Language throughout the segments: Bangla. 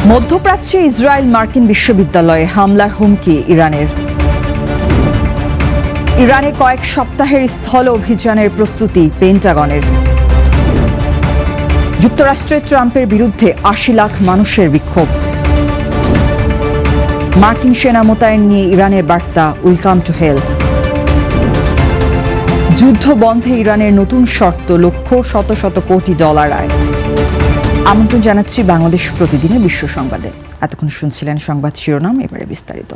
মধ্যপ্রাচ্যে ইসরায়েল মার্কিন বিশ্ববিদ্যালয়ে হামলার হুমকি ইরানের। ইরানে কয়েক সপ্তাহের স্থল অভিযানের প্রস্তুতি পেন্টাগনের। যুক্তরাষ্ট্রে ট্রাম্পের বিরুদ্ধে ৮০ লাখ মানুষের বিক্ষোভ। মার্কিন সেনা মোতায়েন নিয়ে ইরানের বার্তা, ওয়েলকাম টু হেল। যুদ্ধ বন্ধে ইরানের নতুন শর্ত, লক্ষ্য শত শত কোটি ডলার আয়। আমন্ত্রণ জানাচ্ছি বাংলাদেশ প্রতিদিনের বিশ্ব সংবাদে। এতক্ষণ শুনছিলেন সংবাদ শিরোনাম, এবারে বিস্তারিত।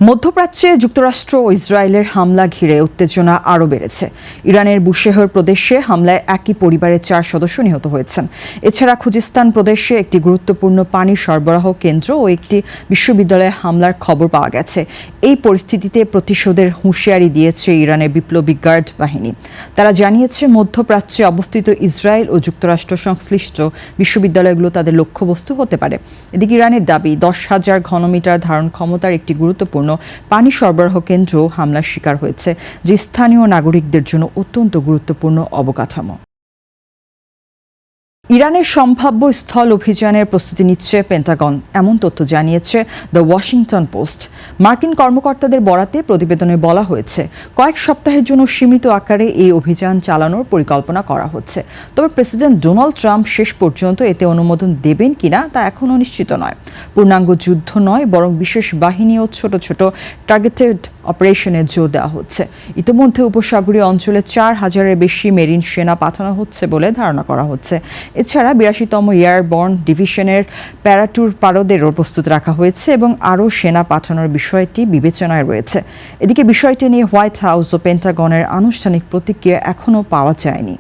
মধ্যপ্রাচ্যে যুক্তরাষ্ট্র ও ইসরায়েলের হামলা ঘিরে উত্তেজনা আরও বেড়েছে। ইরানের বুশেহর প্রদেশে হামলায় একই পরিবারের 4 সদস্য নিহত হয়েছেন। এছাড়া খুজিস্তান প্রদেশে একটি গুরুত্বপূর্ণ পানি সরবরাহ কেন্দ্র ও একটি বিশ্ববিদ্যালয়ে হামলার খবর পাওয়া গেছে। এই পরিস্থিতিতে প্রতিশোধের হুঁশিয়ারি দিয়েছে ইরানের বিপ্লবী গার্ড বাহিনী। তারা জানিয়েছে, মধ্যপ্রাচ্যে অবস্থিত ইসরায়েল ও যুক্তরাষ্ট্র সংশ্লিষ্ট বিশ্ববিদ্যালয়গুলো তাদের লক্ষ্যবস্তু হতে পারে। এদিকে ইরানের দাবি, 10,000 ঘনমিটার ধারণ ক্ষমতার একটি গুরুত্বপূর্ণ পানি সরবরাহ কেন্দ্র হামলার শিকার হয়েছে, যে স্থানীয় নাগরিকদের জন্য অত্যন্ত গুরুত্বপূর্ণ অবকাঠামো। ইরানের সম্ভাব্য স্থল অভিযানের প্রস্তুতি নিচ্ছে পেন্টাগন, এমন তথ্য জানিয়েছে দ্য ওয়াশিংটন পোস্ট। মার্কিন কর্মকর্তাদের বরাতে প্রতিবেদনে বলা হয়েছে, কয়েক সপ্তাহের জন্য সীমিত আকারে এই অভিযান চালানোর পরিকল্পনা করা হচ্ছে। তবে প্রেসিডেন্ট ডোনাল্ড ট্রাম্প শেষ পর্যন্ত এতে অনুমোদন দেবেন কিনা তা এখনও নিশ্চিত নয়। পূর্ণাঙ্গ যুদ্ধ নয়, বরং বিশেষ বাহিনী ও ছোট ছোট টার্গেটেড অপারেশনে জোর দেওয়া হচ্ছে। ইতিমধ্যে উপসাগরীয় অঞ্চলে 4,000-এর বেশি মেরিন সেনা পাঠানো হচ্ছে বলে ধারণা করা হচ্ছে। এছাড়া 82তম এয়ারবর্ন ডিভিশনের প্যারাটুর পারদেরও প্রস্তুত রাখা হয়েছে এবং আরও সেনা পাঠানোর বিষয়টি বিবেচনায় রয়েছে। এদিকে বিষয়টি নিয়ে হোয়াইট হাউস ও পেন্টাগনের আনুষ্ঠানিক প্রতিক্রিয়া এখনও পাওয়া যায়নি।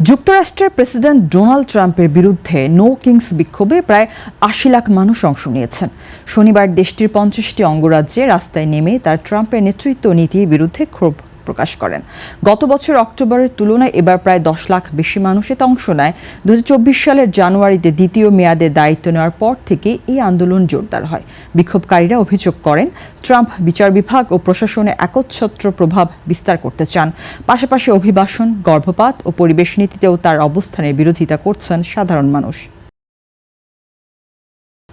যুক্তরাষ্ট্রের প্রেসিডেন্ট ডোনাল্ড ট্রাম্পের বিরুদ্ধে নো কিংস বিক্ষোভে প্রায় ৮০ লাখ মানুষ অংশ নিয়েছেন। শনিবার দেশটির 50টি অঙ্গরাজ্যে রাস্তায় নেমে তার ট্রাম্পের নেতৃত্ব নীতির বিরুদ্ধে ক্ষোভ প্রকাশ করেন। গত বছর অক্টোবরের তুলনায় এবার প্রায় 10 লাখ বেশি মানুষ এতে অংশ নেয়। 2024 সালের জানুয়ারিতে দ্বিতীয় মেয়াদে দায়িত্ব নেওয়ার পর থেকে এই আন্দোলন জোরদার হয়। বিক্ষোভকারীরা অভিযোগ করেন, ট্রাম্প বিচার বিভাগ ও প্রশাসনে একচ্ছত্র প্রভাব বিস্তার করতে চান। পাশাপাশি অভিবাসন, গর্ভপাত ও পরিবেশ নীতিতেও তার অবস্থানের বিরোধিতা করছেন সাধারণ মানুষ।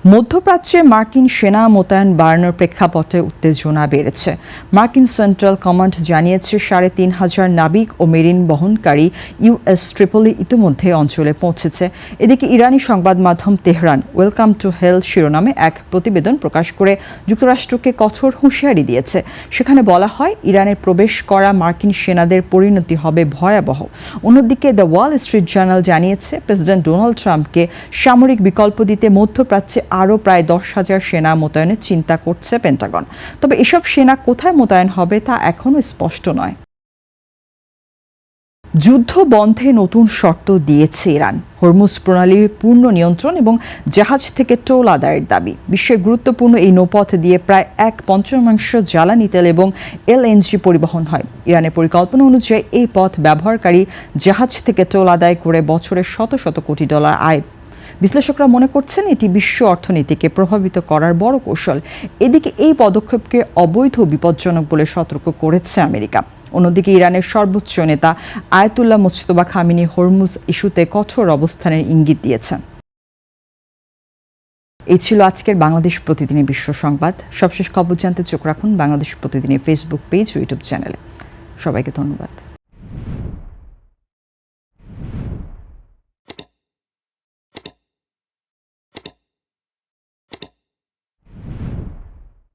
মধ্যপ্রাচ্যে মার্কিন সেনা মোতায়েন বাড়ানোর প্রেক্ষাপটে উত্তেজনা বেড়েছে। মার্কিন সেন্ট্রাল কমান্ড জানিয়েছে, 3,500 নাবিক ও মেরিন বহনকারী ইউএস ট্রিপলি ইতিমধ্যে অঞ্চলে পৌঁছেছে। এদিকে ইরানি সংবাদ মাধ্যম তেহরান ওয়েলকাম টু হেল শিরোনামে এক প্রতিবেদন প্রকাশ করে যুক্তরাষ্ট্রকে কঠোর হুঁশিয়ারি দিয়েছে। সেখানে বলা হয়, ইরানে প্রবেশ করা মার্কিন সেনাদের পরিণতি হবে ভয়াবহ। অন্যদিকে দ্য ওয়াল স্ট্রিট জার্নাল জানিয়েছে, প্রেসিডেন্ট ডোনাল্ড ট্রাম্পকে সামরিক বিকল্প দিতে মধ্যপ্রাচ্যে আরও প্রায় 10,000 সেনা মোতায়েনের চিন্তা করছে পেন্টাগন। তবে এসব সেনা কোথায় মোতায়েন হবে তা এখনও স্পষ্ট নয়। যুদ্ধ বন্ধে নতুন শর্ত দিয়েছে ইরান। হরমুজ প্রণালীর পূর্ণ নিয়ন্ত্রণ এবং জাহাজ থেকে টোল আদায়ের দাবি। বিশ্বের গুরুত্বপূর্ণ এই নৌপথ দিয়ে প্রায় 1/5 জ্বালানি তেল এবং এলএনজি পরিবহন হয়। ইরানের পরিকল্পনা অনুযায়ী এই পথ ব্যবহারকারী জাহাজ থেকে টোল আদায় করে বছরে শত শত কোটি ডলার আয়। বিশ্লেষকরা মনে করছেন, এটি বিশ্ব অর্থনীতিকে প্রভাবিত করার বড় কৌশল। এদিকে এই পদক্ষেপকে অবৈধ বিপজ্জনক বলে সতর্ক করেছে আমেরিকা। অন্যদিকে ইরানের সর্বোচ্চ নেতা আয়াতুল্লাহ মুজতবা খামেনি হরমুজ ইস্যুতে কঠোর অবস্থানের ইঙ্গিত দিয়েছেন। এই ছিল আজকের বাংলাদেশ প্রতিদিনের বিশ্ব সংবাদ। সবশেষ খবর জানতে চোখ রাখুন বাংলাদেশ প্রতিদিনের ফেসবুক পেজ ও ইউটিউব চ্যানেলে। সবাইকে ধন্যবাদ।